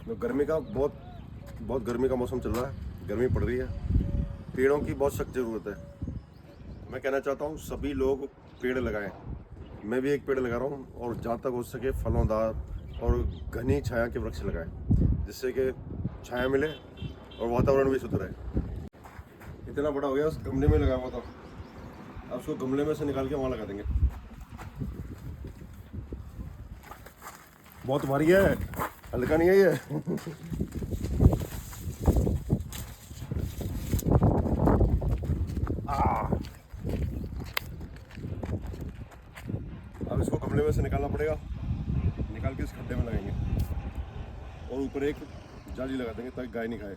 तो गर्मी का बहुत गर्मी का मौसम चल रहा है, गर्मी पड़ रही है, पेड़ों की बहुत सख्त ज़रूरत है। मैं कहना चाहता हूँ सभी लोग पेड़ लगाएं। मैं भी एक पेड़ लगा रहा हूँ और जहाँ तक हो सके फलोंदार और घनी छाया के वृक्ष लगाएं, जिससे कि छाया मिले और वातावरण भी शुद्ध रहे। इतना बड़ा हो गया, उस गमले में लगा हुआ था, अब उसको गमले में से निकाल के वहाँ लगा देंगे। बहुत भारी है, हल्का नहीं है ये। अब इसको गमले में से निकालना पड़ेगा, निकाल के इस खड्डे में लगाएंगे और ऊपर एक जाली लगा देंगे ताकि गाय नहीं खाए।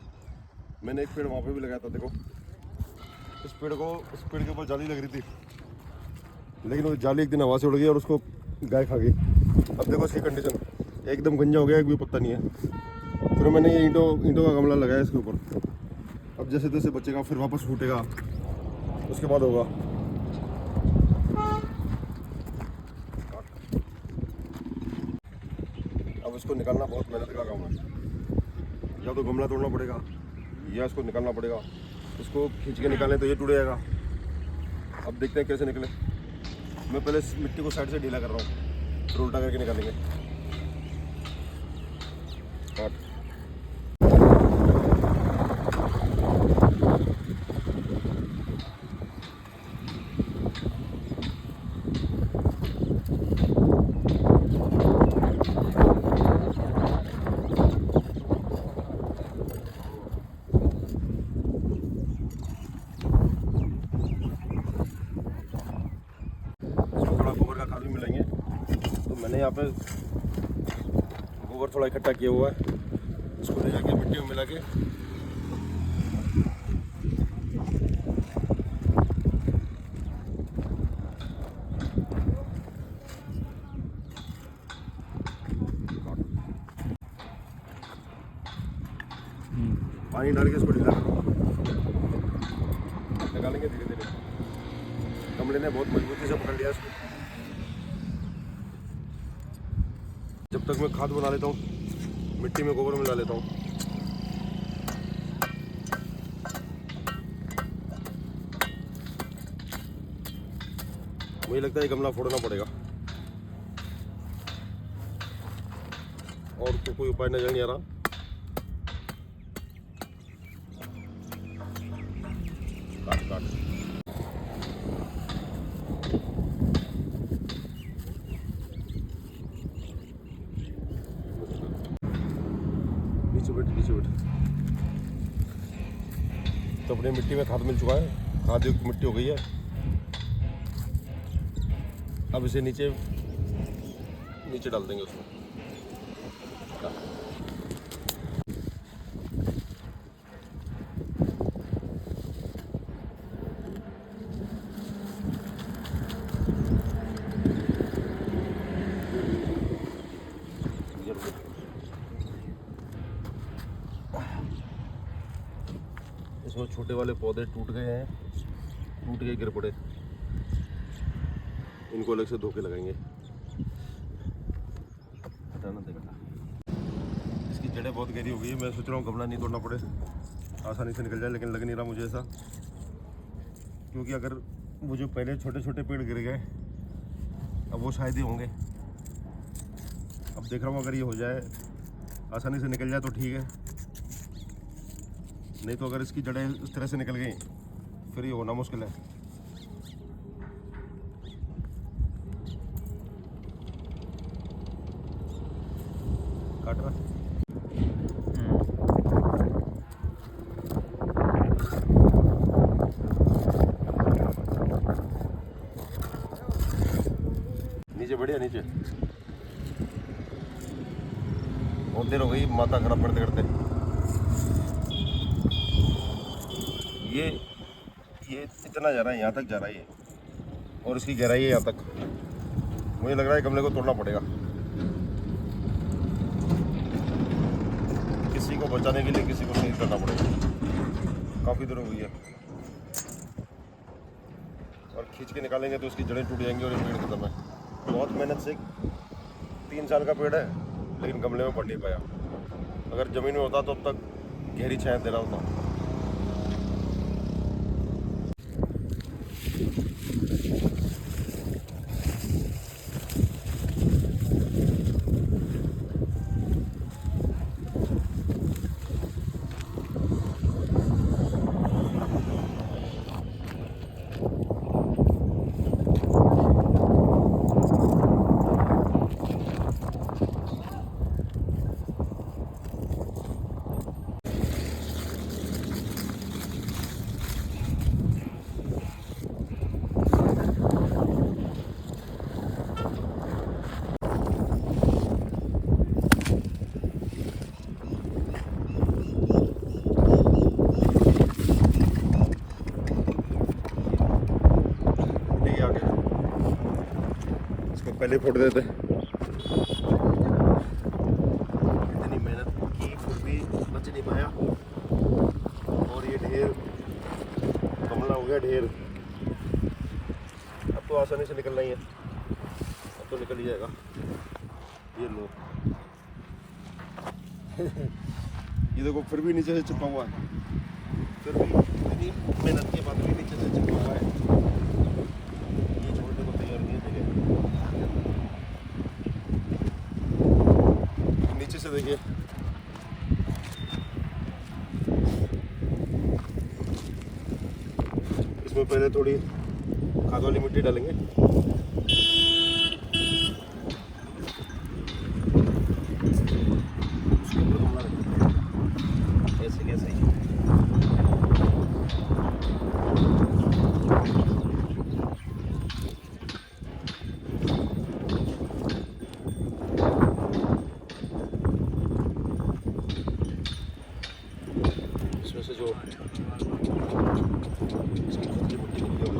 मैंने एक पेड़ वहाँ पे भी लगाया था, देखो इस पेड़ के ऊपर जाली लग रही थी, लेकिन वो जाली एक दिन हवा से उड़ गई और उसको गाय खा गई। अब देखो इसकी कंडीशन, एकदम गंजा हो गया, एक भी पत्ता नहीं है। फिर मैंने ये ईंटों का गमला लगाया इसके ऊपर। अब जैसे तैसे बचेगा, फिर वापस फूटेगा, उसके बाद होगा। अब इसको निकालना बहुत मेहनत का काम है, या तो गमला तोड़ना पड़ेगा या इसको निकालना पड़ेगा। इसको खींच के निकालें तो ये टूट जाएगा। अब देखते हैं कैसे निकले। मैं पहले इस मिट्टी को साइड से ढीला कर रहा हूँ, फिर उल्टा करके निकालेंगे। खाद भी मिलेंगे, तो मैंने यहाँ पे गोबर थोड़ा इकट्ठा किया हुआ है, इसको ले जाके मिट्टी में मिला के पानी डाल के इसको ढीला निकालेंगे धीरे धीरे। गमले ने बहुत मजबूती से पकड़ लिया इसको। जब तक मैं खाद बना लेता हूँ, मिट्टी में गोबर मिला लेता हूँ। मुझे लगता है ये गमला फोड़ना पड़ेगा, और तो कोई उपाय नजर नहीं आ रहा। काट नीचे बैठ। तो अपनी मिट्टी में खाद मिल चुका है, खाद युक्त मिट्टी हो गई है। अब इसे नीचे डाल देंगे उसमें। इसमें छोटे वाले पौधे टूट गए हैं, टूट के गिर पड़े, इनको अलग से धो के लगाएंगे। हटाना देगा। इसकी जड़ें बहुत गहरी हो गई है, मैं सोच रहा हूँ गमला नहीं तोड़ना पड़े, आसानी से निकल जाए, लेकिन लग नहीं रहा मुझे ऐसा, क्योंकि अगर वो जो पहले छोटे छोटे पेड़ गिर गए, अब वो शायद ही होंगे। अब देख रहा हूँ अगर ये हो जाए, आसानी से निकल जाए तो ठीक है, नहीं तो अगर इसकी जड़ें इस तरह से निकल गई फिर ये होना मुश्किल है। काट रहा नीचे बढ़िया, नीचे बहुत देर हो गई माथा खराब करते करते। ये इतना जा रहा है, यहाँ तक जा रहा है ये, और इसकी गहराई है यहाँ तक। मुझे लग रहा है गमले को तोड़ना पड़ेगा, किसी को बचाने के लिए किसी को शहीद करना पड़ेगा। काफ़ी दूर हो गई है, और खींच के निकालेंगे तो उसकी जड़ें टूट जाएंगी और ये पेड़ खत्म है। बहुत मेहनत से 3 साल का पेड़ है, लेकिन गमले में बढ़ नहीं पाया। अगर ज़मीन में होता तो अब तक गहरी छाया दे रहा होता। पहले फोड़ देते। इतनी मेहनत की फिर भी बच नहीं पाया और ये ढेर गमला हो गया ढेर। अब तो आसानी से निकलना ही है, अब तो निकल ही जाएगा। ये लो ये देखो फिर भी नीचे से चिपका हुआ है, फिर भी इतनी मेहनत के बाद भी नीचे से चिपका हुआ है। ये छोड़ने को तैयार नहीं है। नीचे से देखिए इसमें पहले थोड़ी खाद वाली मिट्टी डालेंगे। ऐसे कैसे इसमें से जो इसकी खुद की मिट्टी निकली होगी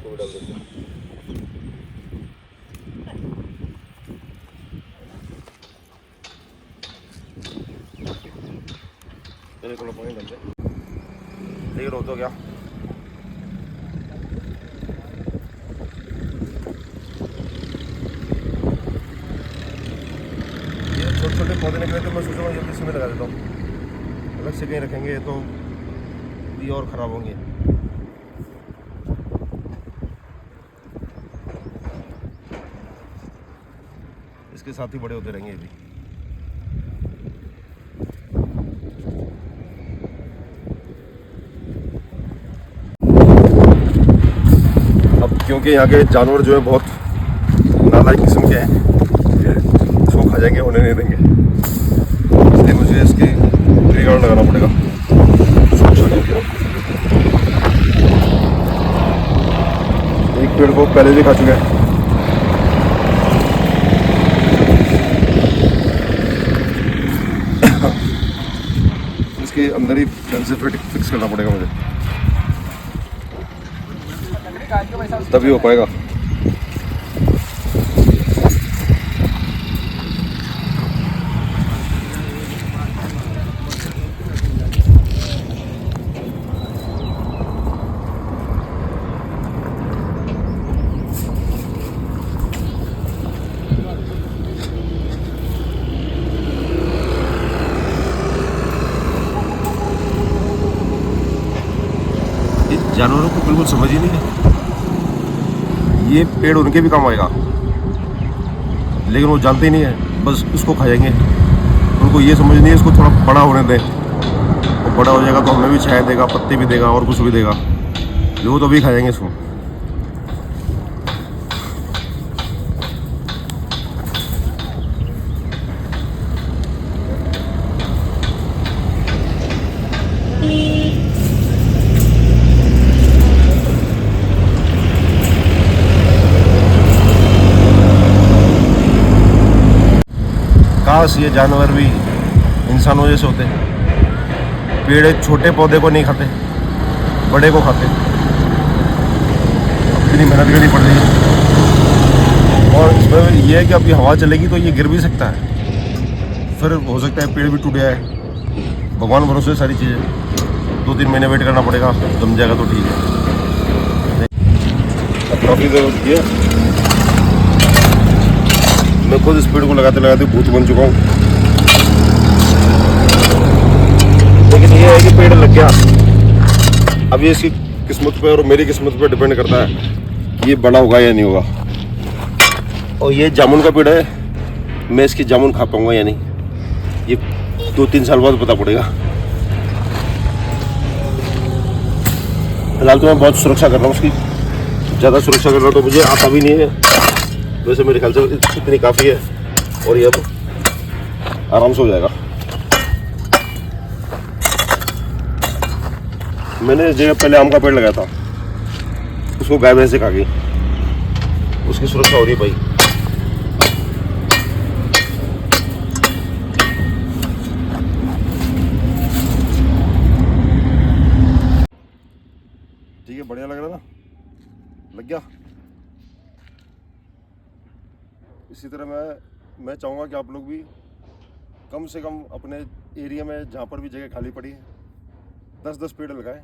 वो भी डाल देते हैं। पहले थोड़ा पानी डाल दें। देखिए रोक तो गया। ये छोटे छोटे पौधे निकले तो मैं सोच रहा हूँ जल्दी से में लगा देता हूँ। अलग से कहीं रखेंगे तो ये और ख़राब होंगे। इसके साथ ही बड़े होते रहेंगे ये भी। अब क्योंकि यहाँ के जानवर जो है बहुत नालायक किस्म के हैं, इसको खा जाएंगे, होने नहीं देंगे, इसलिए मुझे इसकी गार्ड लगाना पड़ेगा। एक पेड़ को पहले से खा चुके हैं। इसके अंदर ही ढंग से फिक्स करना पड़ेगा मुझे, तभी हो पाएगा। जानवरों को बिल्कुल समझ ही नहीं है, ये पेड़ उनके भी काम आएगा, लेकिन वो जानते ही नहीं है, बस उसको खाएंगे। उनको ये समझ नहीं है इसको थोड़ा बड़ा होने दें, वो बड़ा हो जाएगा तो हमें भी छाया देगा, पत्ते भी देगा और कुछ भी देगा, वो तो भी खाएंगे इसको। काश ये जानवर भी इंसानों जैसे होते, पेड़ छोटे पौधे को नहीं खाते, बड़े को खाते। इतनी मेहनत करनी पड़ रही है, और इसमें यह है कि अभी हवा चलेगी तो ये गिर भी सकता है, फिर हो सकता है पेड़ भी टूट जाए। भगवान भरोसे सारी चीज़ें, 2-3 महीने वेट करना पड़ेगा, जम जाएगा तो ठीक है। अब काफ़ी देर हो चुकी है, मैं खुद इस पेड़ को लगाते लगाते भूत बन चुका हूँ। लेकिन ये है कि पेड़ लग गया। अब ये इसकी किस्मत पे और मेरी किस्मत पे डिपेंड करता है ये बड़ा होगा या नहीं होगा। और ये जामुन का पेड़ है, मैं इसकी जामुन खा पाऊंगा या नहीं, ये 2-3 साल बाद पता पड़ेगा। फिलहाल तो मैं बहुत सुरक्षा कर रहा हूँ उसकी, ज़्यादा सुरक्षा कर रहा हूँ तो मुझे आता भी नहीं है। वैसे मेरे ख्याल से इतनी काफ़ी है और ये अब आराम से हो जाएगा। मैंने जगह पहले आम का पेड़ लगाया था, उसको गाय भैंस से खा गई, उसकी सुरक्षा हो रही है भाई। ठीक है, बढ़िया लग रहा ना, लग गया। इसी तरह मैं चाहूँगा कि आप लोग भी कम से कम अपने एरिया में जहाँ पर भी जगह खाली पड़ी है 10-10 पेड़ लगाएं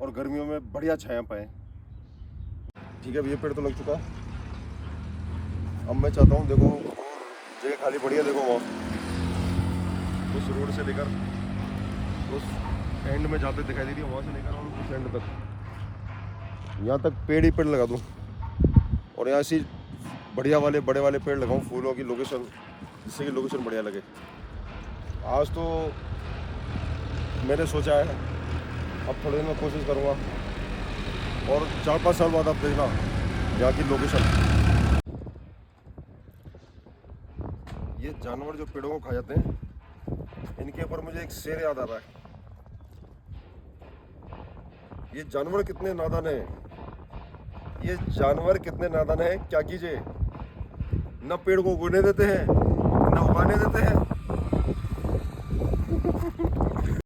और गर्मियों में बढ़िया छाया पाएं। ठीक है, अब ये पेड़ तो लग चुका। अब मैं चाहता हूँ, देखो जगह खाली पड़ी है, देखो वहाँ उस रोड से लेकर उस एंड में जाते दिखाई दे रही है, वहाँ से लेकर और उस एंड तक, यहाँ तक पेड़ ही पेड़ लगा दूँ और यहाँ से बढ़िया वाले बड़े वाले पेड़ लगाऊँ फूलों की लोकेशन, जिससे कि लोकेशन बढ़िया लगे। आज तो मैंने सोचा है, अब थोड़े दिन में कोशिश करूँगा और 4-5 साल बाद आप देखना यहाँ की लोकेशन। ये जानवर जो पेड़ों को खा जाते हैं, इनके ऊपर मुझे एक शेर याद आ रहा है। ये जानवर कितने नादान है, ये जानवर कितने नादान है, क्या कीजिए, न पेड़ को उगने देते हैं, न उगाने देते हैं,